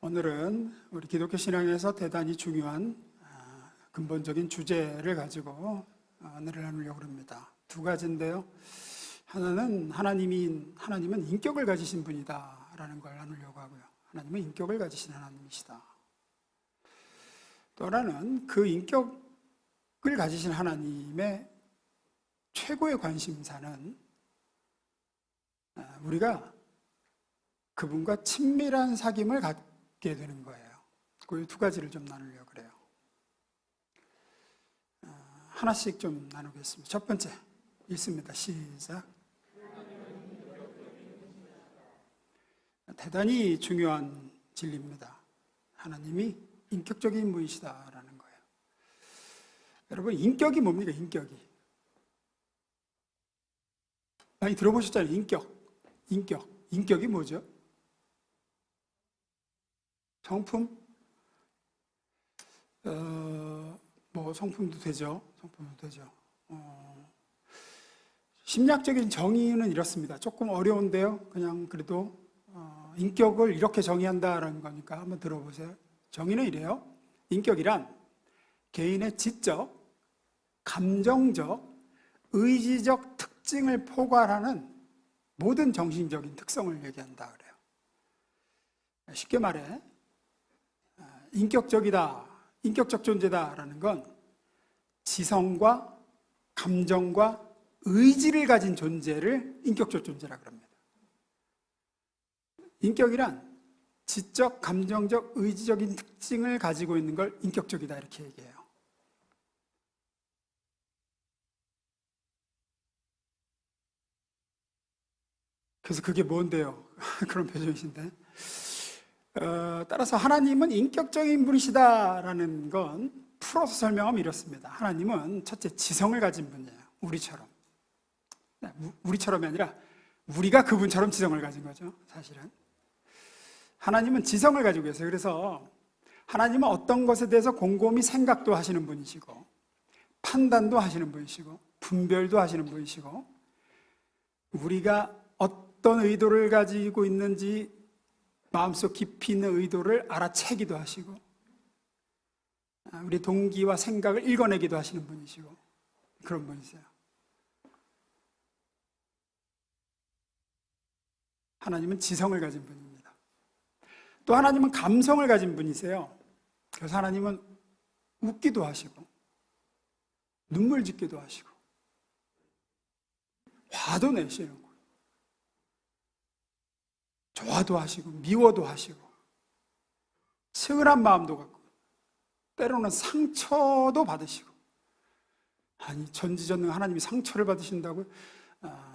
오늘은 우리 기독교 신앙에서 대단히 중요한 근본적인 주제를 가지고 은혜를 나누려고 합니다. 두 가지인데요. 하나는 하나님은 인격을 가지신 분이다 라는 걸 나누려고 하고요. 하나님은 인격을 가지신 하나님이시다. 또 하나는 그 인격을 가지신 하나님의 최고의 관심사는 우리가 그분과 친밀한 사귐을 갖게 되는 거예요. 그 두 가지를 좀 나누려고 그래요. 하나씩 좀 나누겠습니다. 첫 번째 읽습니다. 시작. 대단히 중요한 진리입니다. 하나님이 인격적인 분이시다라는 거예요. 여러분, 인격이 뭡니까? 많이 들어보셨잖아요. 인격이 뭐죠? 성품? 성품도 되죠. 심리학적인 정의는 이렇습니다. 조금 어려운데요. 그냥 그래도 인격을 이렇게 정의한다라는 거니까 한번 들어보세요. 정의는 이래요. 인격이란 개인의 지적, 감정적, 의지적 특징을 포괄하는 모든 정신적인 특성을 얘기한다 그래요. 쉽게 말해 인격적 존재다라는 건 지성과 감정과 의지를 가진 존재를 인격적 존재라고 합니다. 인격이란 지적, 감정적, 의지적인 특징을 가지고 있는 걸 인격적이다 이렇게 얘기해요. 그래서 그게 뭔데요? 그런 표정이신데. 따라서 하나님은 인격적인 분이시다라는 건 풀어서 설명하면 이렇습니다. 하나님은 첫째 지성을 가진 분이에요. 우리처럼. 우리처럼이 아니라 우리가 그분처럼 지성을 가진 거죠. 사실은. 하나님은 지성을 가지고 계세요. 그래서 하나님은 어떤 것에 대해서 곰곰이 생각도 하시는 분이시고 판단도 하시는 분이시고 분별도 하시는 분이시고 우리가 어떤 의도를 가지고 있는지 마음속 깊이 있는 의도를 알아채기도 하시고 우리 동기와 생각을 읽어내기도 하시는 분이시고 그런 분이세요. 하나님은 지성을 가진 분입니다. 또 하나님은 감성을 가진 분이세요. 그래서 하나님은 웃기도 하시고 눈물 짓기도 하시고 화도 내시는 거예요. 좋아도 하시고 미워도 하시고 측은한 마음도 갖고 때로는 상처도 받으시고 아니 전지전능 하나님이 상처를 받으신다고요?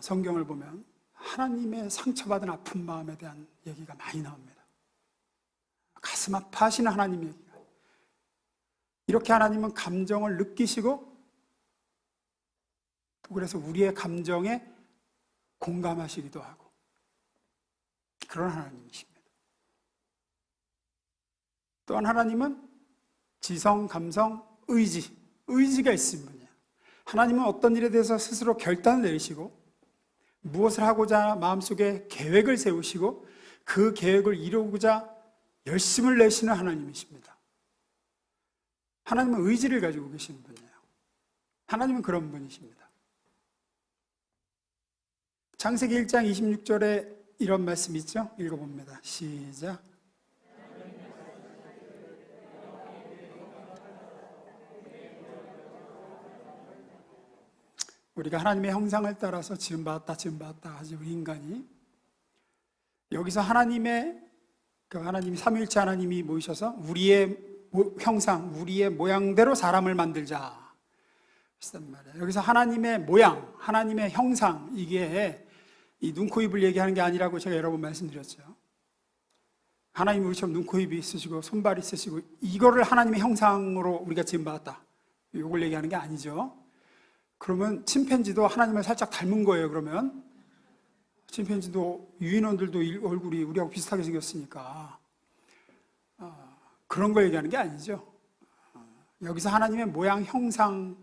성경을 보면 하나님의 상처받은 아픈 마음에 대한 얘기가 많이 나옵니다. 가슴 아파하시는 하나님 얘기가 이렇게 하나님은 감정을 느끼시고 또 그래서 우리의 감정에 공감하시기도 하고 그런 하나님이십니다. 또한 하나님은 지성, 감성, 의지가 있으신 분이에요. 하나님은 어떤 일에 대해서 스스로 결단을 내리시고 무엇을 하고자 마음속에 계획을 세우시고 그 계획을 이루고자 열심을 내시는 하나님이십니다. 하나님은 의지를 가지고 계시는 분이에요. 하나님은 그런 분이십니다. 창세기 1장 26절에 이런 말씀 있죠? 읽어봅니다. 시작. 우리가 하나님의 형상을 따라서 지음받았다 하지 우리 인간이 여기서 하나님이 삼위일체 하나님이 모이셔서 우리의 형상, 우리의 모양대로 사람을 만들자 그랬단 말이에요. 여기서 하나님의 모양, 하나님의 형상 이게 이 눈, 코, 입을 얘기하는 게 아니라고 제가 여러 번 말씀드렸죠. 하나님이 우리처럼 눈, 코, 입이 있으시고 손발이 있으시고 이거를 하나님의 형상으로 우리가 지음받았다 이걸 얘기하는 게 아니죠. 그러면 침팬지도 하나님을 살짝 닮은 거예요. 그러면 침팬지도 유인원들도 얼굴이 우리하고 비슷하게 생겼으니까 그런 거 얘기하는 게 아니죠. 여기서 하나님의 모양, 형상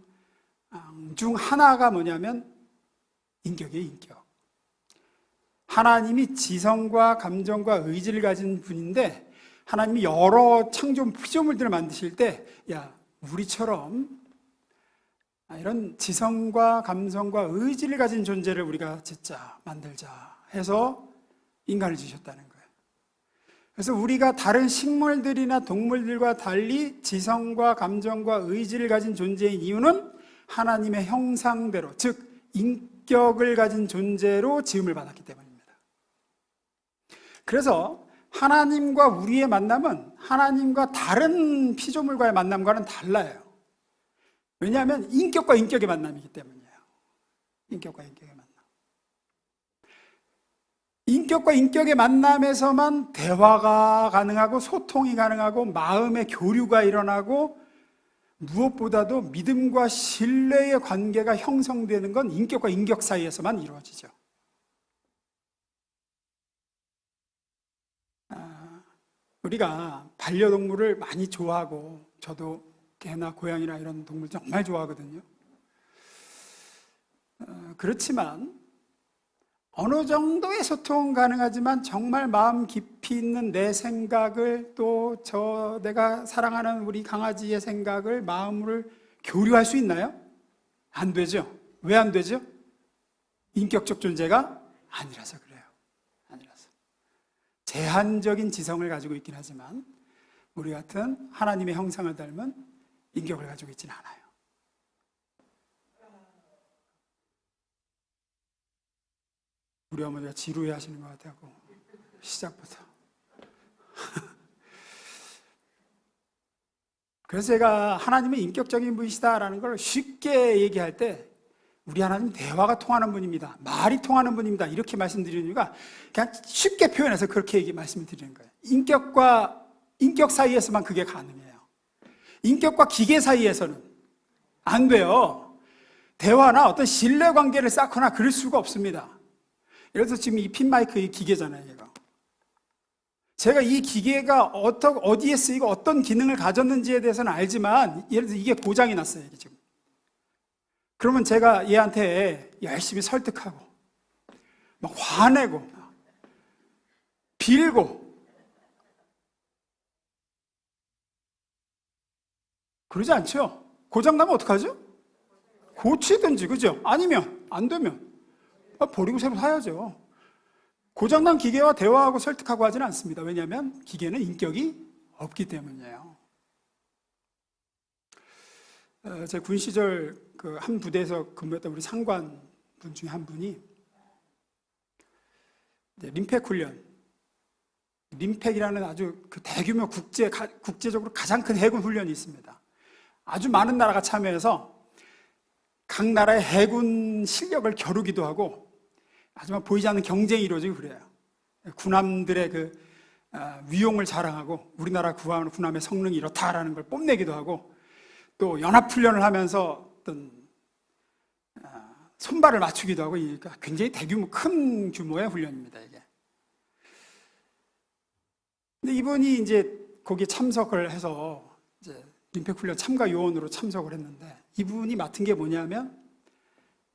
중 하나가 뭐냐면 인격이에요. 인격. 하나님이 지성과 감정과 의지를 가진 분인데 하나님이 여러 창조 피조물들을 만드실 때, 야, 우리처럼 이런 지성과 감성과 의지를 가진 존재를 우리가 짓자, 만들자 해서 인간을 지으셨다는 거예요. 그래서 우리가 다른 식물들이나 동물들과 달리 지성과 감정과 의지를 가진 존재인 이유는 하나님의 형상대로, 즉 인격을 가진 존재로 지음을 받았기 때문입니다. 그래서 하나님과 우리의 만남은 하나님과 다른 피조물과의 만남과는 달라요. 왜냐하면 인격과 인격의 만남이기 때문이에요. 인격과 인격의 만남. 인격과 인격의 만남에서만 대화가 가능하고 소통이 가능하고 마음의 교류가 일어나고 무엇보다도 믿음과 신뢰의 관계가 형성되는 건 인격과 인격 사이에서만 이루어지죠. 우리가 반려동물을 많이 좋아하고, 저도 개나 고양이나 이런 동물 정말 좋아하거든요. 그렇지만 어느 정도의 소통은 가능하지만 정말 마음 깊이 있는 내 생각을, 또 내가 사랑하는 우리 강아지의 생각을, 마음을 교류할 수 있나요? 안 되죠. 왜 안 되죠? 인격적 존재가 아니라서 그래요. 아니라서. 제한적인 지성을 가지고 있긴 하지만 우리 같은 하나님의 형상을 닮은 인격을 가지고 있지는 않아요. 우리 어머니가 지루해 하시는 것 같아요. 시작부터. 그래서 제가 하나님은 인격적인 분이시다라는 걸 쉽게 얘기할 때, 우리 하나님은 대화가 통하는 분입니다, 말이 통하는 분입니다, 이렇게 말씀드리는 이유가 그냥 쉽게 표현해서 그렇게 말씀을 드리는 거예요. 인격과 인격 사이에서만 그게 가능해요. 인격과 기계 사이에서는 안 돼요. 대화나 어떤 신뢰관계를 쌓거나 그럴 수가 없습니다. 예를 들어서 지금 이 핀마이크 이 기계잖아요, 얘가. 제가 이 기계가 어디에 쓰이고 어떤 기능을 가졌는지에 대해서는 알지만, 예를 들어서 이게 고장이 났어요, 이게 지금. 그러면 제가 얘한테 열심히 설득하고, 막 화내고, 빌고, 그러지 않죠? 고장나면 어떡하죠? 고치든지, 그죠? 아니면, 안 되면, 버리고 새로 사야죠. 고장난 기계와 대화하고 설득하고 하지는 않습니다. 왜냐하면 기계는 인격이 없기 때문이에요. 제 군 시절 그 한 부대에서 근무했던 우리 상관 분 중에 한 분이 림팩 훈련, 림팩이라는 아주 그 대규모 국제적으로 가장 큰 해군 훈련이 있습니다. 아주 많은 나라가 참여해서 각 나라의 해군 실력을 겨루기도 하고, 하지만 보이지 않는 경쟁이 이루어지고 그래요. 군함들의 그 위용을 자랑하고, 우리나라 군함의 성능이 이렇다라는 걸 뽐내기도 하고, 또 연합훈련을 하면서 어떤 손발을 맞추기도 하고, 굉장히 대규모, 큰 규모의 훈련입니다, 이게. 근데 이분이 이제 거기에 참석을 해서 이제 림팩훈련 참가 요원으로 참석을 했는데, 이분이 맡은 게 뭐냐면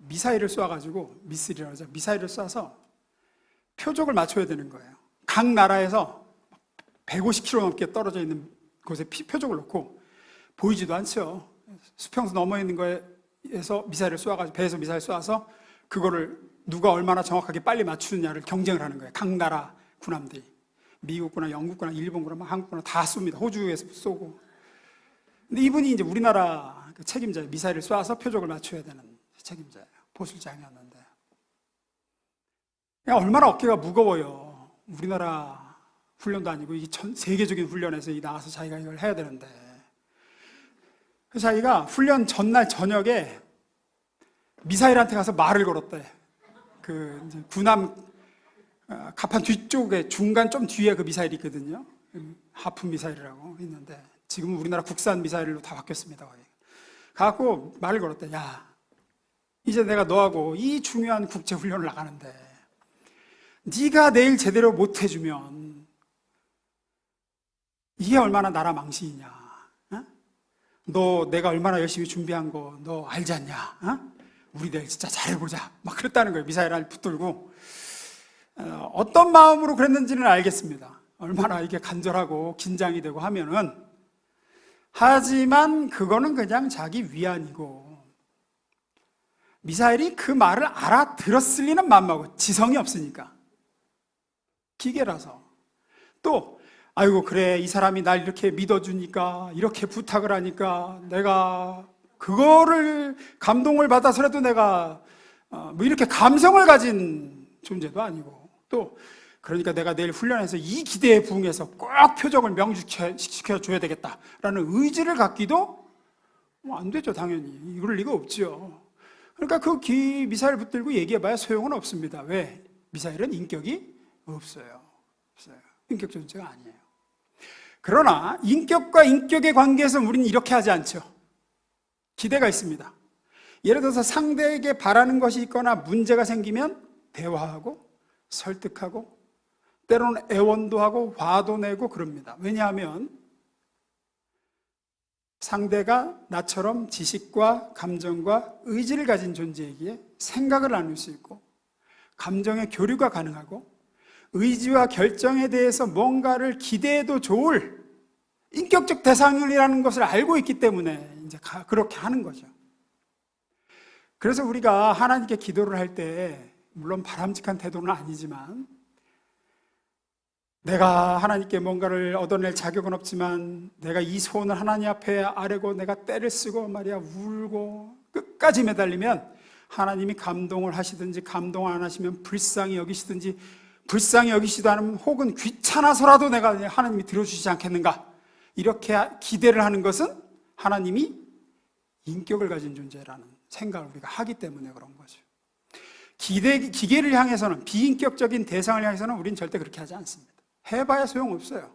미사일을 쏴가지고, 미스리라고 하죠. 미사일을 쏴서 표적을 맞춰야 되는 거예요. 각 나라에서 150km 넘게 떨어져 있는 곳에 표적을 놓고, 보이지도 않죠. 수평선 넘어 있는 거에서 미사일을 쏴가지고, 배에서 미사일 쏴서 그거를 누가 얼마나 정확하게 빨리 맞추느냐를 경쟁을 하는 거예요. 각 나라 군함들이. 미국구나 영국구나 일본구나 한국구나 다 쏩니다. 호주에서 쏘고. 근데 이분이 이제 우리나라 책임자예요. 미사일을 쏴서 표적을 맞춰야 되는 책임자예요. 보술장이었는데. 얼마나 어깨가 무거워요. 우리나라 훈련도 아니고 이 전 세계적인 훈련에서 나가서 자기가 이걸 해야 되는데. 그래서 자기가 훈련 전날 저녁에 미사일한테 가서 말을 걸었대. 그 이제 군함 갑판 뒤쪽에 중간 좀 뒤에 그 미사일이 있거든요. 하프 미사일이라고 있는데, 지금 우리나라 국산 미사일로 다 바뀌었습니다. 가갖고 말을 걸었대. 야, 이제 내가 너하고 이 중요한 국제훈련을 나가는데 네가 내일 제대로 못해주면 이게 얼마나 나라 망신이냐. 어? 너 내가 얼마나 열심히 준비한 거 너 알지 않냐. 어? 우리 내일 진짜 잘해보자. 막 그랬다는 거예요. 미사일을 붙들고. 어떤 마음으로 그랬는지는 알겠습니다. 얼마나 이게 간절하고 긴장이 되고 하면은, 하지만 그거는 그냥 자기 위안이고, 미사엘이 그 말을 알아들었을 리는 만마고, 지성이 없으니까, 기계라서. 또 아이고 그래, 이 사람이 날 이렇게 믿어주니까, 이렇게 부탁을 하니까 내가 그거를 감동을 받아서라도 내가 뭐 이렇게 감성을 가진 존재도 아니고, 또 그러니까 내가 내일 훈련해서 이 기대에 부응해서 꼭 표적을 명시시켜줘야 되겠다라는 의지를 갖기도 안 되죠. 당연히 이럴 리가 없죠. 그러니까 그 미사일 붙들고 얘기해봐야 소용은 없습니다. 왜? 미사일은 인격이 없어요. 인격 존재가 아니에요. 그러나 인격과 인격의 관계에서 우리는 이렇게 하지 않죠. 기대가 있습니다. 예를 들어서 상대에게 바라는 것이 있거나 문제가 생기면 대화하고 설득하고 때로는 애원도 하고 화도 내고 그럽니다. 왜냐하면 상대가 나처럼 지식과 감정과 의지를 가진 존재이기에 생각을 나눌 수 있고 감정의 교류가 가능하고 의지와 결정에 대해서 뭔가를 기대해도 좋을 인격적 대상이라는 것을 알고 있기 때문에 이제 그렇게 하는 거죠. 그래서 우리가 하나님께 기도를 할 때 물론 바람직한 태도는 아니지만 내가 하나님께 뭔가를 얻어낼 자격은 없지만 내가 이 소원을 하나님 앞에 아뢰고 내가 떼를 쓰고 말이야 울고 끝까지 매달리면 하나님이 감동을 하시든지 감동 안 하시면 불쌍히 여기시든지 불쌍히 여기시도 않으면 혹은 귀찮아서라도 내가 하나님이 들어주시지 않겠는가 이렇게 기대를 하는 것은 하나님이 인격을 가진 존재라는 생각을 우리가 하기 때문에 그런 거죠. 기계를 향해서는 비인격적인 대상을 향해서는 우리는 절대 그렇게 하지 않습니다. 해봐야 소용없어요.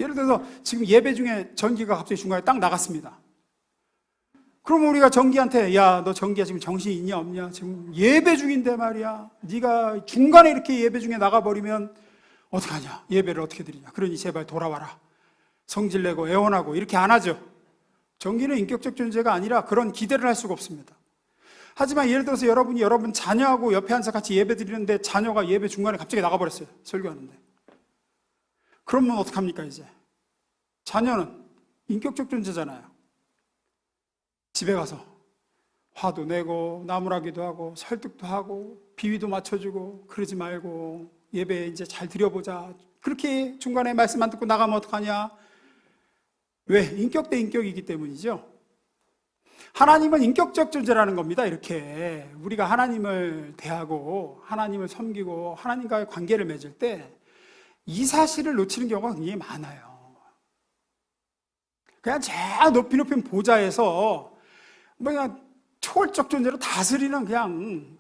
예를 들어서 지금 예배 중에 전기가 갑자기 중간에 딱 나갔습니다. 그러면 우리가 전기한테 야, 너 전기야 지금 정신이 있냐 없냐? 지금 예배 중인데 말이야. 네가 중간에 이렇게 예배 중에 나가버리면 어떡하냐? 예배를 어떻게 드리냐? 그러니 제발 돌아와라. 성질내고 애원하고 이렇게 안 하죠. 전기는 인격적 존재가 아니라 그런 기대를 할 수가 없습니다. 하지만 예를 들어서 여러분 자녀하고 옆에 앉아서 같이 예배 드리는데 자녀가 예배 중간에 갑자기 나가버렸어요. 설교하는데. 그러면 어떡합니까 이제? 자녀는 인격적 존재잖아요. 집에 가서 화도 내고 나무라기도 하고 설득도 하고 비위도 맞춰주고 그러지 말고 예배 이제 잘 드려보자. 그렇게 중간에 말씀 안 듣고 나가면 어떡하냐? 왜? 인격 대 인격이기 때문이죠. 하나님은 인격적 존재라는 겁니다. 이렇게 우리가 하나님을 대하고 하나님을 섬기고 하나님과의 관계를 맺을 때 이 사실을 놓치는 경우가 굉장히 많아요. 그냥 제일 높이 보좌에서 그냥 초월적 존재로 다스리는 그냥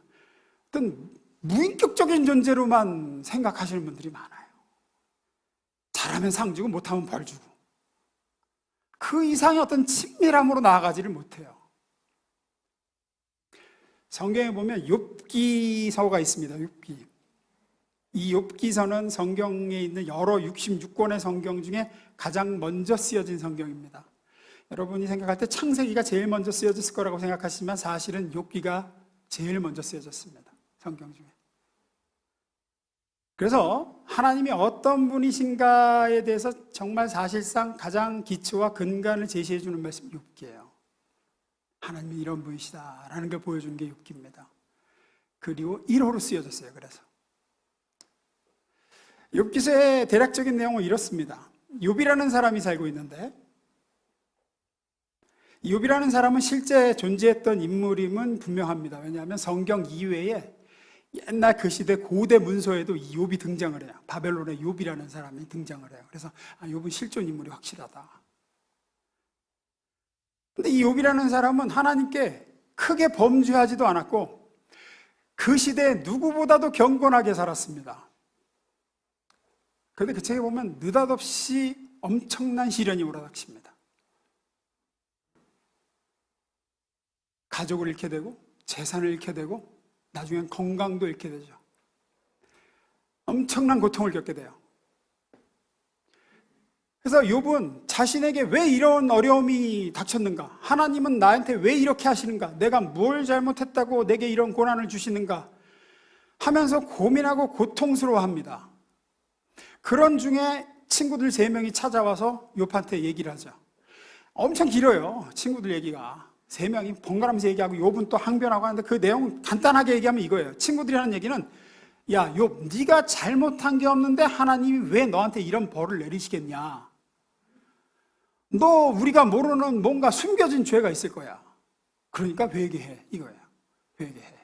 어떤 무인격적인 존재로만 생각하시는 분들이 많아요. 잘하면 상 주고 못하면 벌 주고 그 이상의 어떤 친밀함으로 나아가지를 못해요. 성경에 보면 욥기서가 있습니다. 욥기. 이 욥기서는 성경에 있는 여러 66권의 성경 중에 가장 먼저 쓰여진 성경입니다. 여러분이 생각할 때 창세기가 제일 먼저 쓰여졌을 거라고 생각하시지만 사실은 욥기가 제일 먼저 쓰여졌습니다. 성경 중에. 그래서 하나님이 어떤 분이신가에 대해서 정말 사실상 가장 기초와 근간을 제시해 주는 말씀이 욥기예요. 하나님이 이런 분이시다라는 걸 보여주는 게 욥기입니다. 그리고 1호로 쓰여졌어요. 그래서 욥기서의 대략적인 내용은 이렇습니다. 욥이라는 사람이 살고 있는데 욥이라는 사람은 실제 존재했던 인물임은 분명합니다. 왜냐하면 성경 이외에 옛날 그 시대 고대 문서에도 이 욥이 등장을 해요. 바벨론의 욥이라는 사람이 등장을 해요. 그래서 욥은 실존 인물이 확실하다. 근데 이 욥이라는 사람은 하나님께 크게 범죄하지도 않았고 그 시대에 누구보다도 경건하게 살았습니다. 그런데 그 책에 보면 느닷없이 엄청난 시련이 몰아닥칩니다. 가족을 잃게 되고 재산을 잃게 되고 나중엔 건강도 잃게 되죠. 엄청난 고통을 겪게 돼요. 그래서 욥은 자신에게 왜 이런 어려움이 닥쳤는가? 하나님은 나한테 왜 이렇게 하시는가? 내가 뭘 잘못했다고 내게 이런 고난을 주시는가? 하면서 고민하고 고통스러워합니다. 그런 중에 친구들 3명이 찾아와서 욥한테 얘기를 하죠. 엄청 길어요. 친구들 얘기가. 3명이 번갈아가면서 얘기하고 욥은 또 항변하고 하는데 그 내용 간단하게 얘기하면 이거예요. 친구들이 하는 얘기는, 야, 욥, 네가 잘못한 게 없는데 하나님이 왜 너한테 이런 벌을 내리시겠냐? 너 우리가 모르는 뭔가 숨겨진 죄가 있을 거야. 그러니까 회개해, 이거야. 회개해.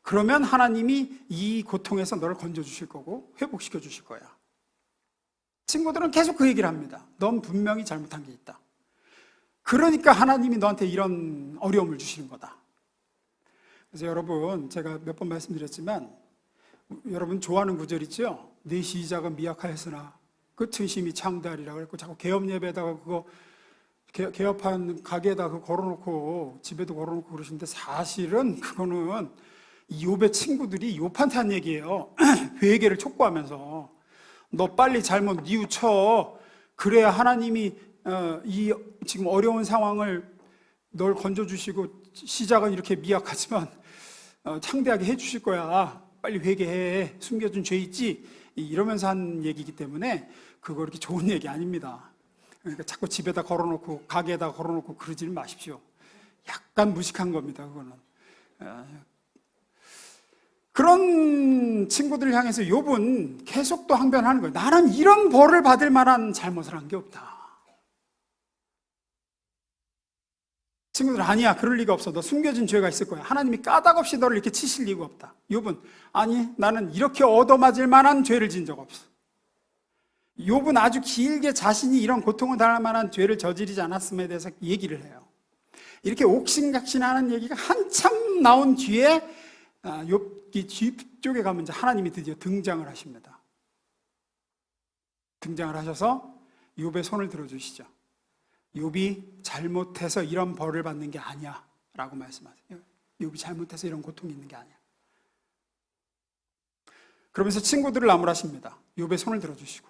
그러면 하나님이 이 고통에서 너를 건져주실 거고 회복시켜 주실 거야. 친구들은 계속 그 얘기를 합니다. 넌 분명히 잘못한 게 있다. 그러니까 하나님이 너한테 이런 어려움을 주시는 거다. 그래서 여러분, 제가 몇 번 말씀드렸지만 여러분 좋아하는 구절 있죠? 내 시작은 미약하였으나 끝은 심히 창대하리라 그랬고, 자꾸 개업 예배에다가 그거 개업한 가게에다 그거 걸어놓고 집에도 걸어놓고 그러시는데, 사실은 그거는 욥의 친구들이 욥한테 한 얘기예요. 회개를 촉구하면서 너 빨리 잘못 뉘우쳐. 그래야 하나님이 이 지금 어려운 상황을 널 건져주시고, 시작은 이렇게 미약하지만 창대하게 해주실 거야. 빨리 회개해. 숨겨진 죄 있지? 이러면서 한 얘기이기 때문에 그거 이렇게 좋은 얘기 아닙니다. 그러니까 자꾸 집에다 걸어놓고 가게에다 걸어놓고 그러지는 마십시오. 약간 무식한 겁니다. 그거는. 그런 친구들을 향해서 욥은 계속 또 항변하는 거예요. 나는 이런 벌을 받을 만한 잘못을 한 게 없다. 친구들, 아니야, 그럴 리가 없어. 너 숨겨진 죄가 있을 거야. 하나님이 까닭없이 너를 이렇게 치실 리가 없다. 욥은, 아니, 나는 이렇게 얻어맞을 만한 죄를 지은 적 없어. 욥은 아주 길게 자신이 이런 고통을 당할 만한 죄를 저지르지 않았음에 대해서 얘기를 해요. 이렇게 옥신각신하는 얘기가 한참 나온 뒤에 욥기 뒤쪽에 가면 이제 하나님이 드디어 등장을 하십니다. 등장을 하셔서 욥의 손을 들어주시죠. 욥이 잘못해서 이런 벌을 받는 게 아니야 라고 말씀하세요. 욥이 잘못해서 이런 고통이 있는 게 아니야. 그러면서 친구들을 나무라십니다. 욥의 손을 들어주시고.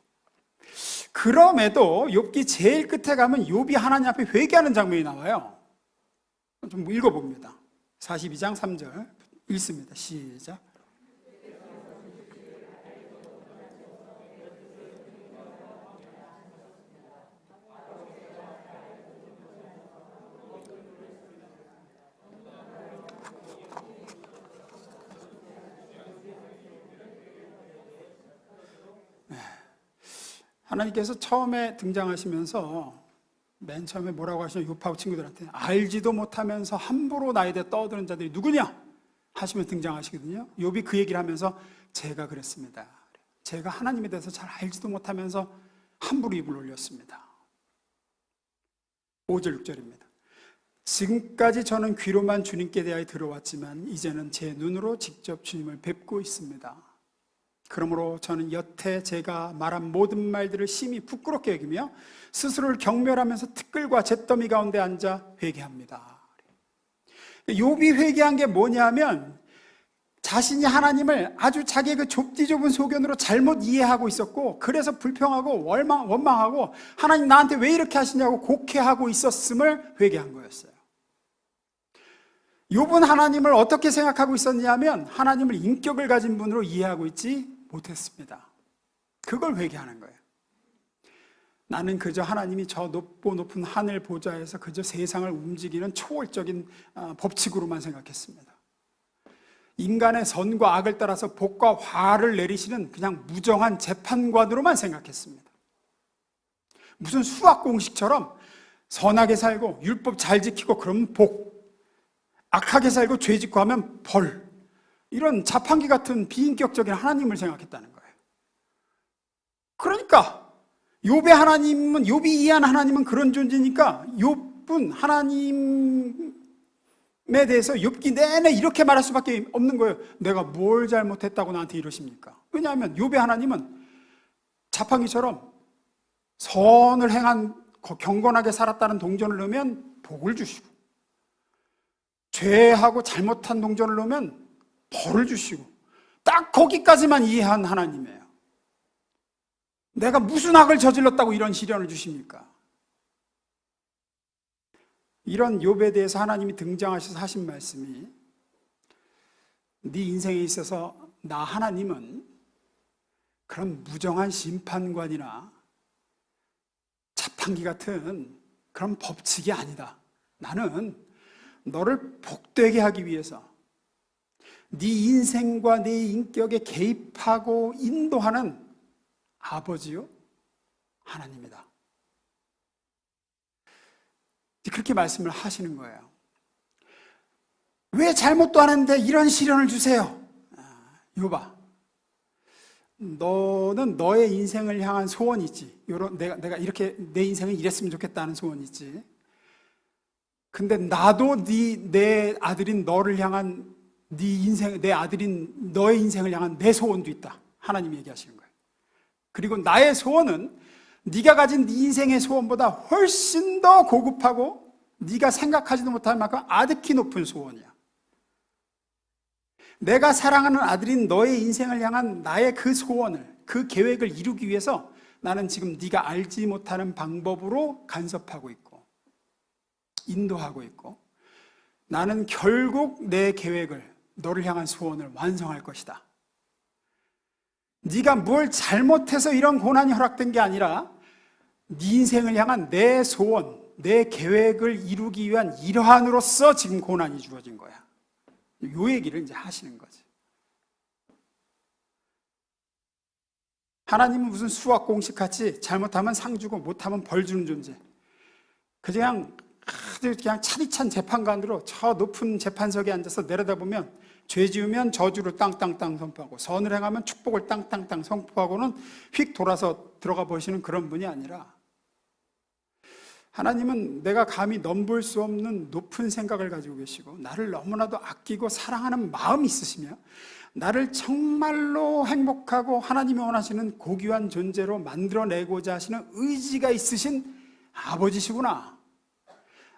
그럼에도 욥기 제일 끝에 가면 욥이 하나님 앞에 회개하는 장면이 나와요. 좀 읽어봅니다. 42장 3절 읽습니다. 시작. 하나님께서 처음에 등장하시면서 맨 처음에 뭐라고 하시냐, 욥하고 친구들한테 알지도 못하면서 함부로 나에 대해 떠드는 자들이 누구냐 하시면 등장하시거든요. 욥이 그 얘기를 하면서 제가 그랬습니다. 제가 하나님에 대해서 잘 알지도 못하면서 함부로 입을 올렸습니다. 5절 6절입니다. 지금까지 저는 귀로만 주님께 대하여 들어왔지만 이제는 제 눈으로 직접 주님을 뵙고 있습니다. 그러므로 저는 여태 제가 말한 모든 말들을 심히 부끄럽게 여기며 스스로를 경멸하면서 티끌과 잿더미 가운데 앉아 회개합니다. 욥이 회개한 게 뭐냐면 자신이 하나님을 아주 자기의 그 좁디 좁은 소견으로 잘못 이해하고 있었고, 그래서 불평하고 원망하고 하나님 나한테 왜 이렇게 하시냐고 곡해하고 있었음을 회개한 거였어요. 욥은 하나님을 어떻게 생각하고 있었냐면 하나님을 인격을 가진 분으로 이해하고 있지 못했습니다. 그걸 회개하는 거예요. 나는 그저 하나님이 저 높고 높은 하늘 보좌에서 그저 세상을 움직이는 초월적인 법칙으로만 생각했습니다. 인간의 선과 악을 따라서 복과 화를 내리시는 그냥 무정한 재판관으로만 생각했습니다. 무슨 수학 공식처럼 선하게 살고 율법 잘 지키고 그러면 복, 악하게 살고 죄 짓고 하면 벌, 이런 자판기 같은 비인격적인 하나님을 생각했다는 거예요. 그러니까 욥의 하나님은, 욥이 이해한 하나님은 그런 존재니까 욥은 하나님에 대해서 욥기 내내 이렇게 말할 수밖에 없는 거예요. 내가 뭘 잘못했다고 나한테 이러십니까? 왜냐하면 욥의 하나님은 자판기처럼 선을 행한, 경건하게 살았다는 동전을 넣으면 복을 주시고, 죄하고 잘못한 동전을 넣으면 벌을 주시고, 딱 거기까지만 이해한 하나님이에요. 내가 무슨 악을 저질렀다고 이런 시련을 주십니까? 이런 욥에 대해서 하나님이 등장하셔서 하신 말씀이, 네 인생에 있어서 나 하나님은 그런 무정한 심판관이나 자판기 같은 그런 법칙이 아니다. 나는 너를 복되게 하기 위해서 네 인생과 네 인격에 개입하고 인도하는 아버지요 하나님이다. 그렇게 말씀을 하시는 거예요. 왜 잘못도 안 했는데 이런 시련을 주세요? 이거 봐. 너는 너의 인생을 향한 소원이 있지. 내가 이렇게 내 인생을 이랬으면 좋겠다는 소원이 있지. 근데 나도 내 아들인 너를 향한 네 인생, 내 아들인 너의 인생을 향한 내 소원도 있다. 하나님이 얘기하시는 거예요. 그리고 나의 소원은 네가 가진 네 인생의 소원보다 훨씬 더 고급하고 네가 생각하지도 못할 만큼 아득히 높은 소원이야. 내가 사랑하는 아들인 너의 인생을 향한 나의 그 소원을, 그 계획을 이루기 위해서 나는 지금 네가 알지 못하는 방법으로 간섭하고 있고 인도하고 있고, 나는 결국 내 계획을, 너를 향한 소원을 완성할 것이다. 네가 뭘 잘못해서 이런 고난이 허락된 게 아니라 네 인생을 향한 내 소원, 내 계획을 이루기 위한 일환으로서 지금 고난이 주어진 거야. 요 얘기를 이제 하시는 거지. 하나님은 무슨 수학 공식 같이 잘못하면 상 주고 못하면 벌 주는 존재. 그냥 차디찬 재판관으로 저 높은 재판석에 앉아서 내려다보면 죄 지으면 저주를 땅땅땅 선포하고 선을 행하면 축복을 땅땅땅 선포하고는 휙 돌아서 들어가 보시는 그런 분이 아니라, 하나님은 내가 감히 넘볼 수 없는 높은 생각을 가지고 계시고 나를 너무나도 아끼고 사랑하는 마음이 있으시며 나를 정말로 행복하고 하나님이 원하시는 고귀한 존재로 만들어내고자 하시는 의지가 있으신 아버지시구나.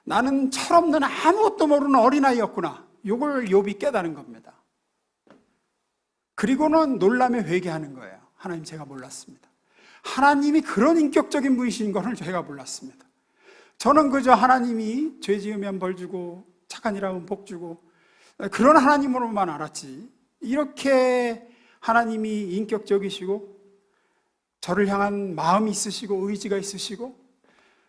나는 철없는 아무것도 모르는 어린아이였구나. 이걸 욥이 깨달은 겁니다. 그리고는 놀라며 회개하는 거예요. 하나님, 제가 몰랐습니다. 하나님이 그런 인격적인 분이신 것을 제가 몰랐습니다. 저는 그저 하나님이 죄 지으면 벌 주고 착한 일 하면 복 주고 그런 하나님으로만 알았지, 이렇게 하나님이 인격적이시고 저를 향한 마음이 있으시고 의지가 있으시고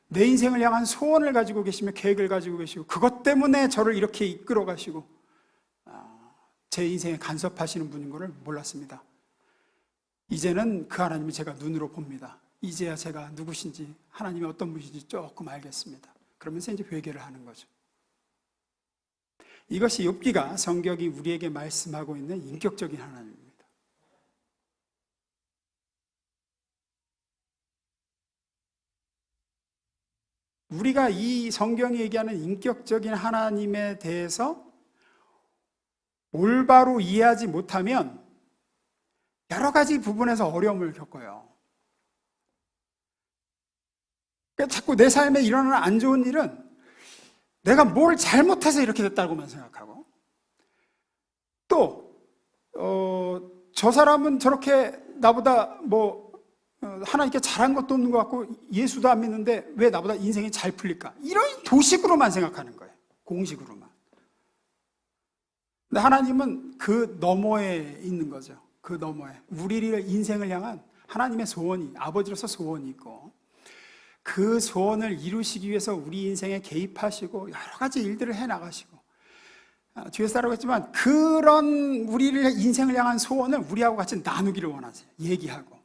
내 인생을 향한 소원을 가지고 계시며 계획을 가지고 계시고 그것 때문에 저를 이렇게 이끌어 가시고 제 인생에 간섭하시는 분인 것을 몰랐습니다. 이제는 그 하나님을 제가 눈으로 봅니다. 이제야 제가 누구신지, 하나님이 어떤 분이신지 조금 알겠습니다. 그러면서 이제 회개를 하는 거죠. 이것이 욥기가 성경이 우리에게 말씀하고 있는 인격적인 하나님입니다. 우리가 이 성경이 얘기하는 인격적인 하나님에 대해서 올바로 이해하지 못하면 여러 가지 부분에서 어려움을 겪어요. 그러니까 자꾸 내 삶에 일어나는 안 좋은 일은 내가 뭘 잘못해서 이렇게 됐다고만 생각하고, 또 저 사람은 저렇게 나보다 하나님께 잘한 것도 없는 것 같고 예수도 안 믿는데 왜 나보다 인생이 잘 풀릴까? 이런 도식으로만 생각하는 거예요. 공식으로만. 근데 하나님은 그 너머에 있는 거죠. 그 너머에 우리를 인생을 향한 하나님의 소원이, 아버지로서 소원이 있고 그 소원을 이루시기 위해서 우리 인생에 개입하시고 여러 가지 일들을 해나가시고, 뒤에서 따라오겠지만 그런 우리를 인생을 향한 소원을 우리하고 같이 나누기를 원하세요. 얘기하고.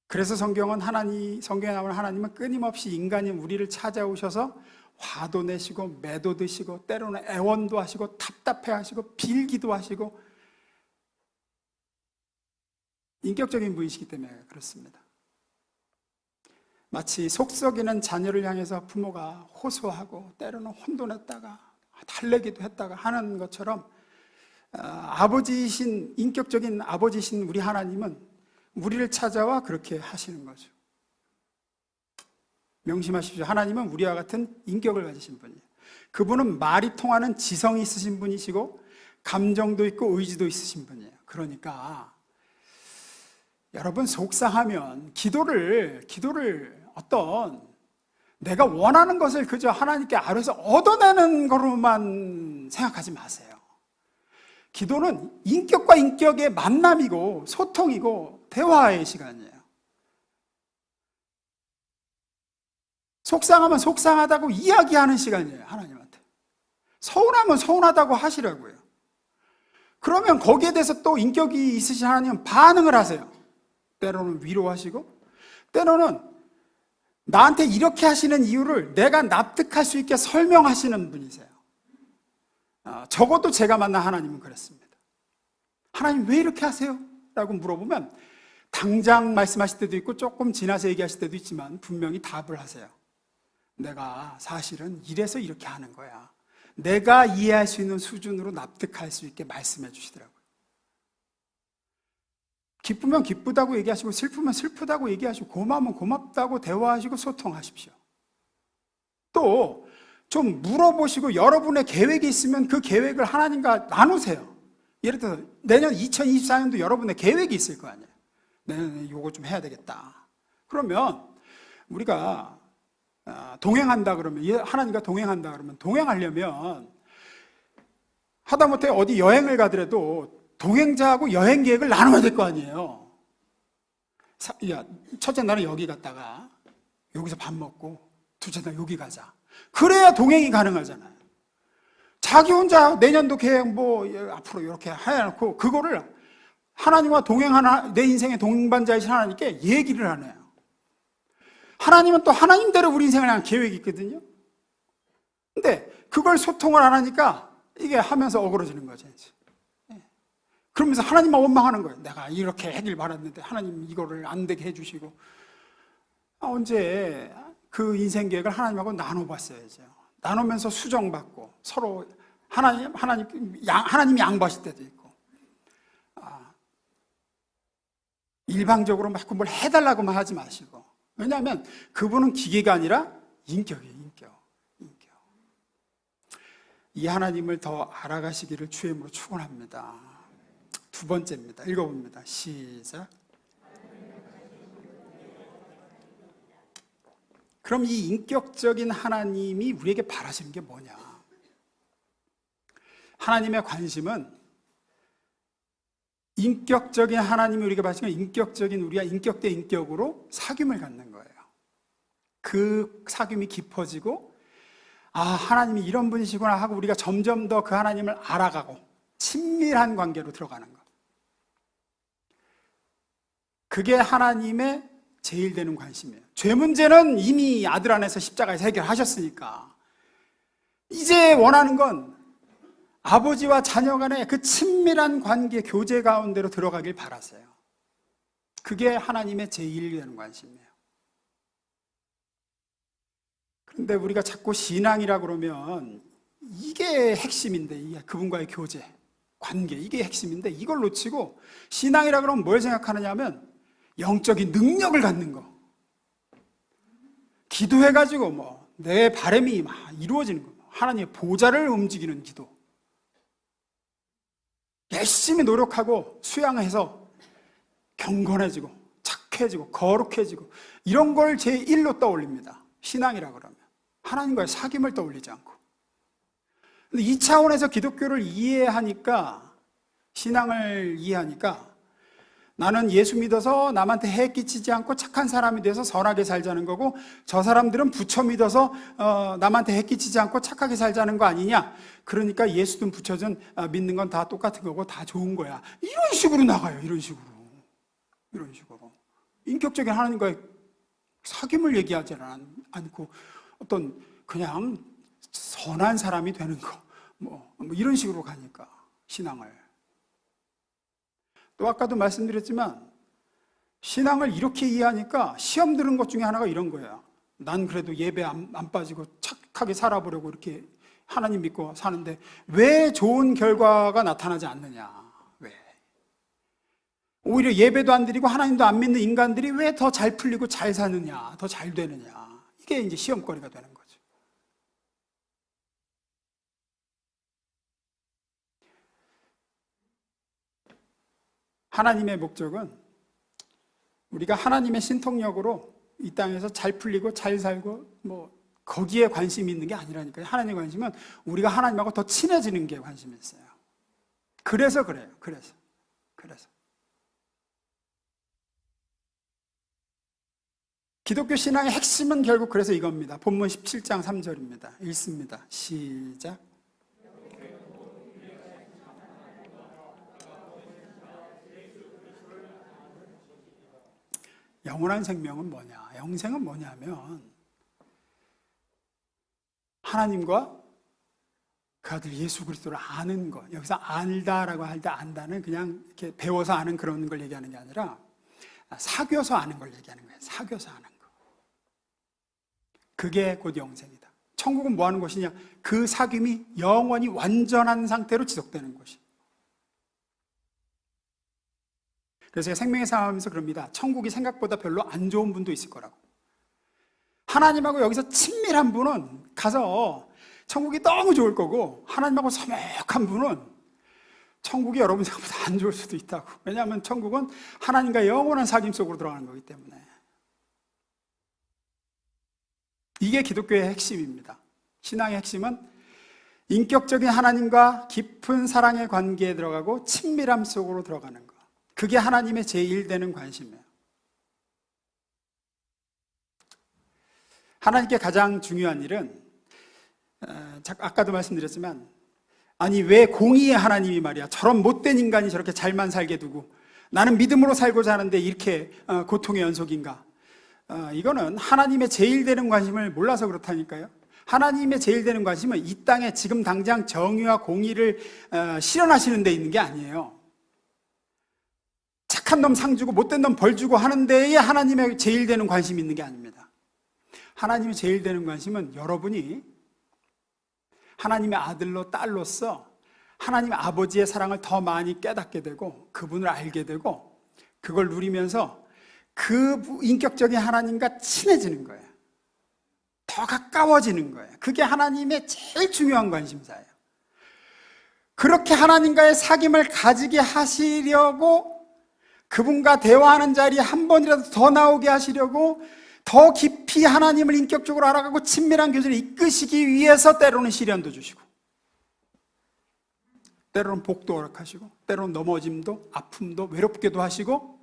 그래서 성경에 나오는 하나님은 끊임없이 인간인 우리를 찾아오셔서 화도 내시고 매도 드시고 때로는 애원도 하시고 답답해하시고 빌기도 하시고 인격적인 분이시기 때문에 그렇습니다. 마치 속썩이는 자녀를 향해서 부모가 호소하고 때로는 혼돈했다가 달래기도 했다가 하는 것처럼 인격적인 아버지신 우리 하나님은 우리를 찾아와 그렇게 하시는 거죠. 명심하십시오. 하나님은 우리와 같은 인격을 가지신 분이에요. 그분은 말이 통하는 지성이 있으신 분이시고 감정도 있고 의지도 있으신 분이에요. 그러니까 여러분, 속상하면 기도를 어떤 내가 원하는 것을 그저 하나님께 아뢰서 얻어내는 거로만 생각하지 마세요. 기도는 인격과 인격의 만남이고 소통이고 대화의 시간이에요. 속상하면 속상하다고 이야기하는 시간이에요, 하나님한테. 서운하면 서운하다고 하시라고요. 그러면 거기에 대해서 또 인격이 있으신 하나님은 반응을 하세요. 때로는 위로하시고, 때로는 나한테 이렇게 하시는 이유를 내가 납득할 수 있게 설명하시는 분이세요. 적어도 제가 만난 하나님은 그랬습니다. 하나님 왜 이렇게 하세요? 라고 물어보면 당장 말씀하실 때도 있고 조금 지나서 얘기하실 때도 있지만 분명히 답을 하세요. 내가 사실은 이래서 이렇게 하는 거야. 내가 이해할 수 있는 수준으로 납득할 수 있게 말씀해 주시더라고요. 기쁘면 기쁘다고 얘기하시고 슬프면 슬프다고 얘기하시고 고마우면 고맙다고 대화하시고 소통하십시오. 또 좀 물어보시고 여러분의 계획이 있으면 그 계획을 하나님과 나누세요. 예를 들어서 내년 2024년도 여러분의 계획이 있을 거 아니에요. 내년에 이거 좀 해야 되겠다. 그러면 우리가 동행한다 그러면, 하나님과 동행한다 그러면, 동행하려면 하다못해 어디 여행을 가더라도 동행자하고 여행 계획을 나눠야 될 거 아니에요. 야, 첫째 날은 여기 갔다가 여기서 밥 먹고 둘째 날 여기 가자. 그래야 동행이 가능하잖아요. 자기 혼자 내년도 계획 앞으로 이렇게 해놓고 그거를 하나님과 동행하는 내 인생의 동반자이신 하나님께 얘기를 하네요. 하나님은 또 하나님대로 우리 인생을 향한 계획이 있거든요. 근데 그걸 소통을 안 하니까 이게 하면서 어그러지는 거죠. 이제. 그러면서 하나님만 원망하는 거예요. 내가 이렇게 하길 바랐는데 하나님 이거를 안 되게 해주시고. 언제 그 인생 계획을 하나님하고 나눠봤어야죠. 나누면서 수정받고 서로 하나님이 양보하실 때도 있고. 일방적으로 막 뭘 해달라고만 하지 마시고. 왜냐하면 그분은 기계가 아니라 인격이에요, 인격. 이 하나님을 더 알아가시기를 주의 이름으로 축원합니다. 두 번째입니다. 읽어봅니다. 시작. 그럼 이 인격적인 하나님이 우리에게 바라시는 게 뭐냐? 하나님의 관심은 인격적인 하나님이 우리에게 바라시는 인격적인 우리가 인격 대 인격으로 사귐을 갖는 거예요. 그 사귐이 깊어지고 하나님이 이런 분이시구나 하고 우리가 점점 더 그 하나님을 알아가고 친밀한 관계로 들어가는 것. 그게 하나님의 제일 되는 관심이에요. 죄 문제는 이미 아들 안에서 십자가에서 해결하셨으니까 이제 원하는 건 아버지와 자녀 간의 그 친밀한 관계, 교제 가운데로 들어가길 바라세요. 그게 하나님의 제일 되는 관심이에요. 그런데 우리가 자꾸 신앙이라 그러면 이게 핵심인데, 이게 그분과의 교제, 관계, 이게 핵심인데 이걸 놓치고 신앙이라 그러면 뭘 생각하느냐 하면 영적인 능력을 갖는 거. 기도해가지고 내 바람이 막 이루어지는 거. 하나님의 보좌를 움직이는 기도. 열심히 노력하고 수양해서 경건해지고 착해지고 거룩해지고 이런 걸 제1로 떠올립니다. 신앙이라 그러면 하나님과의 사귐을 떠올리지 않고. 근데 이 차원에서 기독교를 이해하니까, 신앙을 이해하니까 나는 예수 믿어서 남한테 해 끼치지 않고 착한 사람이 돼서 선하게 살자는 거고, 저 사람들은 부처 믿어서 남한테 해 끼치지 않고 착하게 살자는 거 아니냐. 그러니까 예수든 부처든 믿는 건 다 똑같은 거고 다 좋은 거야. 이런 식으로 나가요. 이런 식으로. 인격적인 하나님과의 사귐을 얘기하지 않고 어떤 그냥 선한 사람이 되는 거 뭐 이런 식으로 가니까 신앙을. 또 아까도 말씀드렸지만 신앙을 이렇게 이해하니까 시험 드는 것 중에 하나가 이런 거예요. 난 그래도 예배 안 빠지고 착하게 살아보려고 이렇게 하나님 믿고 사는데 왜 좋은 결과가 나타나지 않느냐. 왜? 오히려 예배도 안 드리고 하나님도 안 믿는 인간들이 왜 더 잘 풀리고 잘 사느냐, 더 잘 되느냐. 이게 이제 시험거리가 되는 거죠. 하나님의 목적은 우리가 하나님의 신통력으로 이 땅에서 잘 풀리고 잘 살고 뭐 거기에 관심이 있는 게 아니라니까요. 하나님의 관심은 우리가 하나님하고 더 친해지는 게 관심이 있어요. 그래서 그래요. 그래서 기독교 신앙의 핵심은 결국 그래서 이겁니다. 본문 17장 3절입니다. 읽습니다. 시작. 영원한 생명은 뭐냐? 영생은 뭐냐면 하나님과 그 아들 예수 그리스도를 아는 것. 여기서 알다라고 할 때 안다는 그냥 이렇게 배워서 아는 그런 걸 얘기하는 게 아니라 사귀어서 아는 걸 얘기하는 거예요. 사귀어서 아는 거. 그게 곧 영생이다. 천국은 뭐 하는 곳이냐? 그 사귐이 영원히 완전한 상태로 지속되는 곳이. 그래서 제가 생명의 싸움하면서 그럽니다. 천국이 생각보다 별로 안 좋은 분도 있을 거라고. 하나님하고 여기서 친밀한 분은 가서 천국이 너무 좋을 거고, 하나님하고 서먹한 분은 천국이 여러분 생각보다 안 좋을 수도 있다고. 왜냐하면 천국은 하나님과 영원한 사귐 속으로 들어가는 거기 때문에. 이게 기독교의 핵심입니다. 신앙의 핵심은 인격적인 하나님과 깊은 사랑의 관계에 들어가고 친밀함 속으로 들어가는 것. 그게 하나님의 제1되는 관심이에요. 하나님께 가장 중요한 일은 아까도 말씀드렸지만, 아니 왜 공의의 하나님이 말이야 저런 못된 인간이 저렇게 잘만 살게 두고 나는 믿음으로 살고자 하는데 이렇게 고통의 연속인가? 이거는 하나님의 제1되는 관심을 몰라서 그렇다니까요. 하나님의 제1되는 관심은 이 땅에 지금 당장 정의와 공의를 실현하시는 데 있는 게 아니에요. 착한 놈 상 주고 못된 놈 벌 주고 하는 데에 하나님의 제1되는 관심이 있는 게 아닙니다. 하나님의 제1되는 관심은 여러분이 하나님의 아들로 딸로서 하나님 아버지의 사랑을 더 많이 깨닫게 되고 그분을 알게 되고 그걸 누리면서 그 인격적인 하나님과 친해지는 거예요. 더 가까워지는 거예요. 그게 하나님의 제일 중요한 관심사예요. 그렇게 하나님과의 사귐을 가지게 하시려고, 그분과 대화하는 자리에 한 번이라도 더 나오게 하시려고, 더 깊이 하나님을 인격적으로 알아가고 친밀한 교제를 이끄시기 위해서 때로는 시련도 주시고, 때로는 복도 허락하시고, 때로는 넘어짐도 아픔도 외롭게도 하시고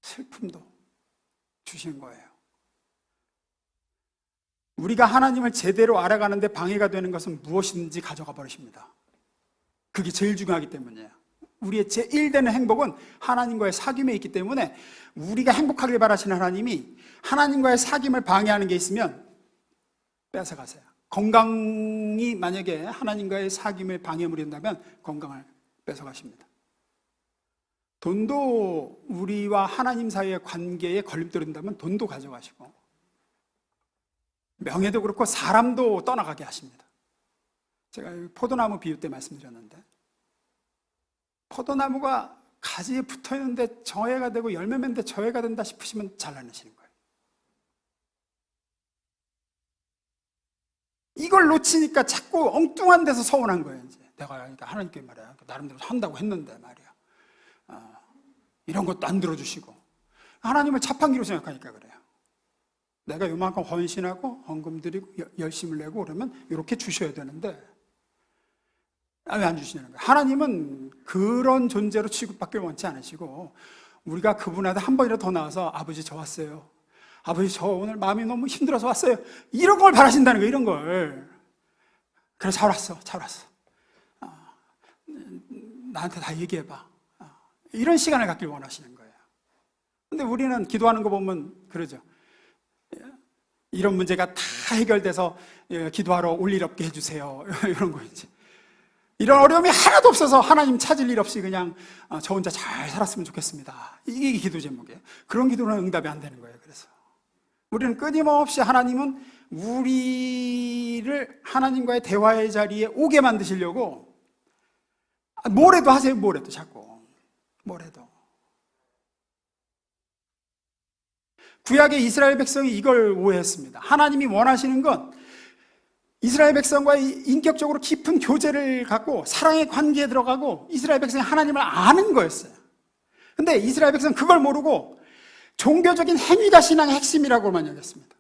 슬픔도 주시는 거예요. 우리가 하나님을 제대로 알아가는데 방해가 되는 것은 무엇이든지 가져가 버리십니다. 그게 제일 중요하기 때문이에요. 우리의 제1되는 행복은 하나님과의 사귐에 있기 때문에 우리가 행복하길 바라시는 하나님이 하나님과의 사귐을 방해하는 게 있으면 뺏어가세요. 건강이 만약에 하나님과의 사귐을 방해물이 된다면 건강을 뺏어가십니다. 돈도 우리와 하나님 사이의 관계에 걸림돌이 된다면 돈도 가져가시고, 명예도 그렇고 사람도 떠나가게 하십니다. 제가 포도나무 비유 때 말씀드렸는데, 포도나무가 가지에 붙어있는데 저해가 되고 열매 맺는데 저해가 된다 싶으시면 잘라내시는 거예요. 이걸 놓치니까 자꾸 엉뚱한 데서 서운한 거예요. 이제 내가 그러니까 하나님께 말이야, 나름대로 한다고 했는데 말이야, 이런 것도 안 들어주시고, 하나님을 자판기로 생각하니까 그래요. 내가 요만큼 헌신하고 헌금 드리고 열심을 내고 그러면 이렇게 주셔야 되는데 왜 안 주시냐는 거예요. 하나님은 그런 존재로 취급받길 원치 않으시고, 우리가 그분한테 한 번이라도 더 나와서 아버지 저 왔어요, 아버지 저 오늘 마음이 너무 힘들어서 왔어요, 이런 걸 바라신다는 거예요. 이런 걸. 그래 잘 왔어 나한테 다 얘기해봐, 이런 시간을 갖길 원하시는 거예요. 근데 우리는 기도하는 거 보면 그러죠. 이런 문제가 다 해결돼서 기도하러 올 일 없게 해주세요, 이런 거 이제. 이런 어려움이 하나도 없어서 하나님 찾을 일 없이 그냥 저 혼자 잘 살았으면 좋겠습니다, 이게 기도 제목이에요. 그런 기도는 응답이 안 되는 거예요. 그래서 우리는 끊임없이 하나님은 우리를 하나님과의 대화의 자리에 오게 만드시려고 뭐래도 하세요. 뭐래도 자꾸 뭐래도. 구약의 이스라엘 백성이 이걸 오해했습니다. 하나님이 원하시는 건 이스라엘 백성과의 인격적으로 깊은 교제를 갖고 사랑의 관계에 들어가고 이스라엘 백성이 하나님을 아는 거였어요. 근데 이스라엘 백성은 그걸 모르고 종교적인 행위가 신앙의 핵심이라고만 여겼습니다.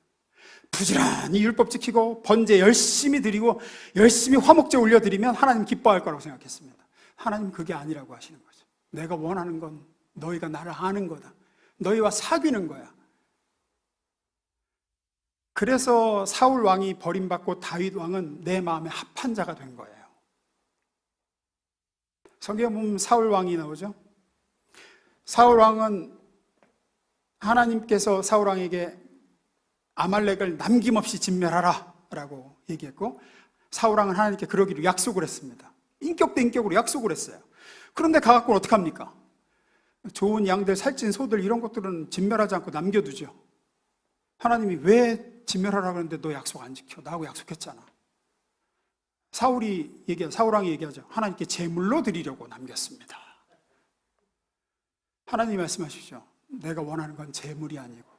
부지런히 율법 지키고 번제 열심히 드리고 열심히 화목제 올려드리면 하나님 기뻐할 거라고 생각했습니다. 하나님 그게 아니라고 하시는 거죠. 내가 원하는 건 너희가 나를 아는 거다. 너희와 사귀는 거야. 그래서 사울 왕이 버림받고 다윗 왕은 내 마음에 합한 자가 된 거예요. 성경에 보면 사울 왕이 나오죠. 사울 왕은 하나님께서 사울 왕에게 아말렉을 남김없이 진멸하라 라고 얘기했고, 사울 왕은 하나님께 그러기로 약속을 했습니다. 인격 대 인격으로 약속을 했어요. 그런데 가갖고 어떡합니까? 좋은 양들, 살찐 소들 이런 것들은 진멸하지 않고 남겨두죠. 하나님이 왜 진멸하라 그러는데 너 약속 안 지켜? 나하고 약속했잖아. 사울 왕이 얘기하죠. 하나님께 제물로 드리려고 남겼습니다. 하나님이 말씀하시죠. 내가 원하는 건 제물이 아니고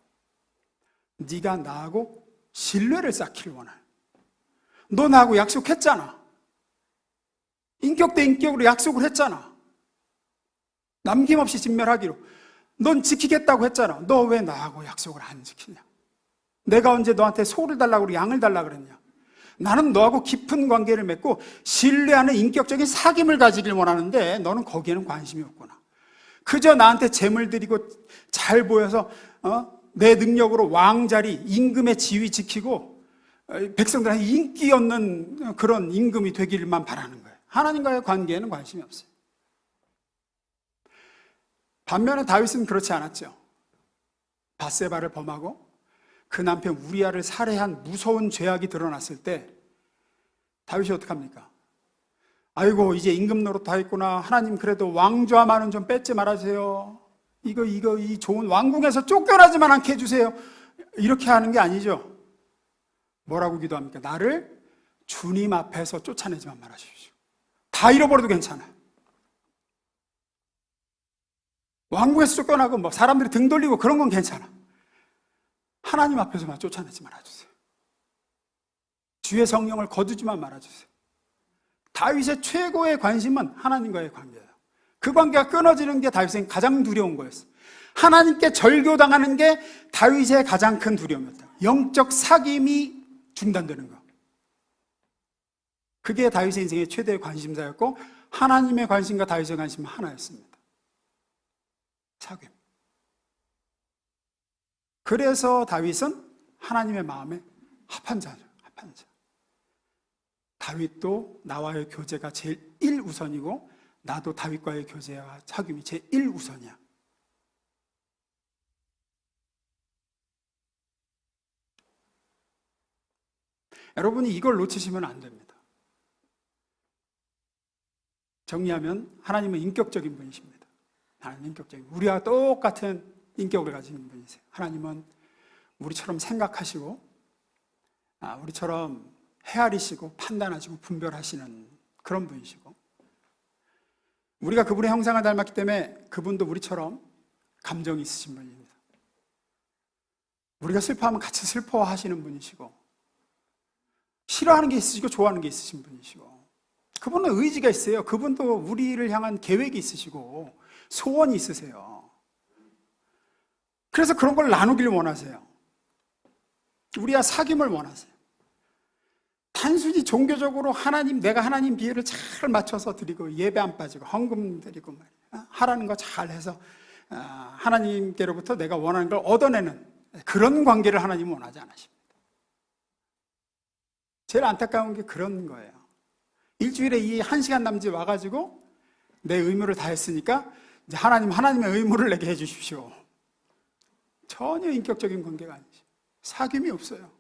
네가 나하고 신뢰를 쌓기를 원해. 너 나하고 약속했잖아. 인격 대 인격으로 약속을 했잖아. 남김없이 진멸하기로. 넌 지키겠다고 했잖아. 너 왜 나하고 약속을 안 지키냐? 내가 언제 너한테 소를 달라고 그러고 양을 달라고 그랬냐? 나는 너하고 깊은 관계를 맺고 신뢰하는 인격적인 사귐을 가지길 원하는데 너는 거기에는 관심이 없구나. 그저 나한테 재물 드리고 잘 보여서 내 능력으로 왕자리, 임금의 지위 지키고 백성들한테 인기 얻는 그런 임금이 되기를만 바라는 거예요. 하나님과의 관계에는 관심이 없어요. 반면에 다윗은 그렇지 않았죠. 밧세바를 범하고 그 남편 우리아를 살해한 무서운 죄악이 드러났을 때 다윗이 어떡합니까? 아이고 이제 임금 노릇 다 했구나. 하나님 그래도 왕좌만은 좀 뺏지 말아주세요. 이 좋은 왕궁에서 쫓겨나지만 않게 해주세요. 이렇게 하는 게 아니죠. 뭐라고 기도합니까? 나를 주님 앞에서 쫓아내지만 말아주십시오. 다 잃어버려도 괜찮아요. 왕궁에서 쫓겨나고 뭐 사람들이 등 돌리고 그런 건 괜찮아. 하나님 앞에서만 쫓아내지 말아주세요. 주의 성령을 거두지만 말아주세요. 다윗의 최고의 관심은 하나님과의 관계예요. 그 관계가 끊어지는 게 다윗에게 가장 두려운 거였어요. 하나님께 절교당하는 게 다윗의 가장 큰 두려움이었다. 영적 사귐이 중단되는 거. 그게 다윗의 인생의 최대의 관심사였고, 하나님의 관심과 다윗의 관심은 하나였습니다. 사귐. 그래서 다윗은 하나님의 마음에 합한 자죠. 합한 자. 다윗도 나와의 교제가 제일 1우선이고 나도 다윗과의 교제와 사귐이 제일 1우선이야. 여러분이 이걸 놓치시면 안 됩니다. 정리하면 하나님은 인격적인 분이십니다. 하나님은 인격적인, 우리와 똑같은 인격을 가지는 분이세요. 하나님은 우리처럼 생각하시고 우리처럼 헤아리시고 판단하시고 분별하시는 그런 분이시고, 우리가 그분의 형상을 닮았기 때문에 그분도 우리처럼 감정이 있으신 분입니다. 우리가 슬퍼하면 같이 슬퍼하시는 분이시고, 싫어하는 게 있으시고 좋아하는 게 있으신 분이시고, 그분은 의지가 있어요. 그분도 우리를 향한 계획이 있으시고 소원이 있으세요. 그래서 그런 걸 나누길 원하세요. 우리와 사귐을 원하세요. 단순히 종교적으로 내가 하나님 비율을 잘 맞춰서 드리고 예배 안 빠지고 헌금 드리고 말이야, 하라는 거 잘 해서 하나님께로부터 내가 원하는 걸 얻어내는 그런 관계를 하나님은 원하지 않으십니다. 제일 안타까운 게 그런 거예요. 일주일에 이 1시간 남짓 와가지고 내 의무를 다 했으니까 이제 하나님의 의무를 내게 해주십시오. 전혀 인격적인 관계가 아니죠. 사귐이 없어요.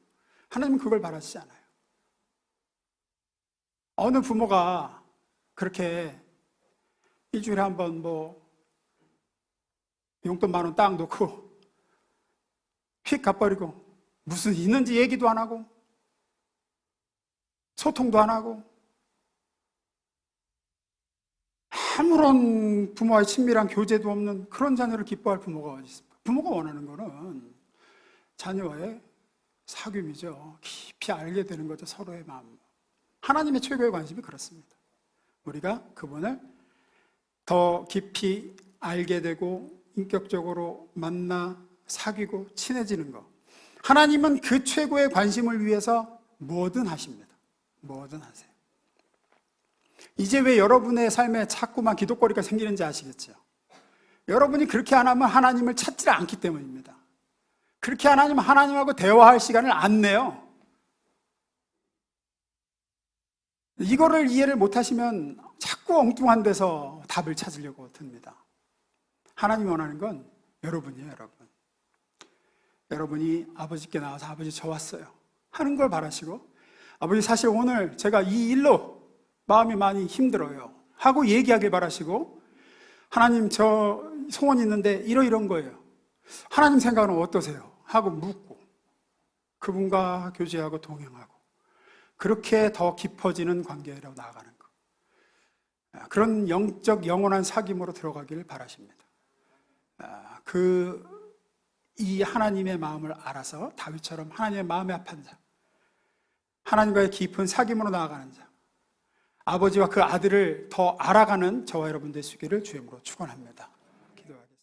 하나님은 그걸 바라시지 않아요. 어느 부모가 그렇게 일주일에 한 번 용돈 10,000원 딱 놓고 휙 가버리고 무슨 있는지 얘기도 안 하고 소통도 안 하고 아무런 부모와의 친밀한 교제도 없는 그런 자녀를 기뻐할 부모가 어디 있습니까? 부모가 원하는 거는 자녀와의 사귐이죠. 깊이 알게 되는 거죠. 서로의 마음. 하나님의 최고의 관심이 그렇습니다. 우리가 그분을 더 깊이 알게 되고 인격적으로 만나 사귀고 친해지는 거. 하나님은 그 최고의 관심을 위해서 뭐든 하십니다. 뭐든 하세요. 이제 왜 여러분의 삶에 자꾸만 기도거리가 생기는지 아시겠죠? 여러분이 그렇게 안 하면 하나님을 찾지 않기 때문입니다. 그렇게 안 하면 하나님하고 대화할 시간을 안 내요. 이거를 이해를 못 하시면 자꾸 엉뚱한 데서 답을 찾으려고 듭니다. 하나님이 원하는 건 여러분이에요, 여러분. 여러분이 아버지께 나와서 아버지 저 왔어요 하는 걸 바라시고, 아버지 사실 오늘 제가 이 일로 마음이 많이 힘들어요 하고 얘기하길 바라시고, 하나님 저 소원이 있는데 이런 거예요. 하나님 생각은 어떠세요? 하고 묻고 그분과 교제하고 동행하고 그렇게 더 깊어지는 관계로 나아가는 것. 그런 영적 영원한 사귐으로 들어가길 바라십니다. 이 하나님의 마음을 알아서 다윗처럼 하나님의 마음에 합한 자, 하나님과의 깊은 사귐으로 나아가는 자, 아버지와 그 아들을 더 알아가는 저와 여러분 되시기를 주의 이름으로 축원합니다. 기도하겠습니다.